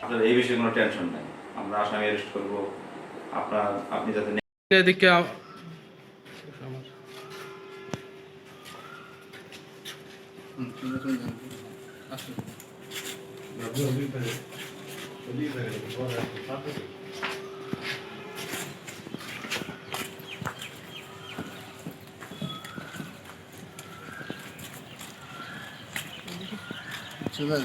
আপনার এই বিষয়ে কোনো টেনশন নাই, আমরা আসামি অ্যারেস্ট করবো। আপনি যাতে এদিকে চলে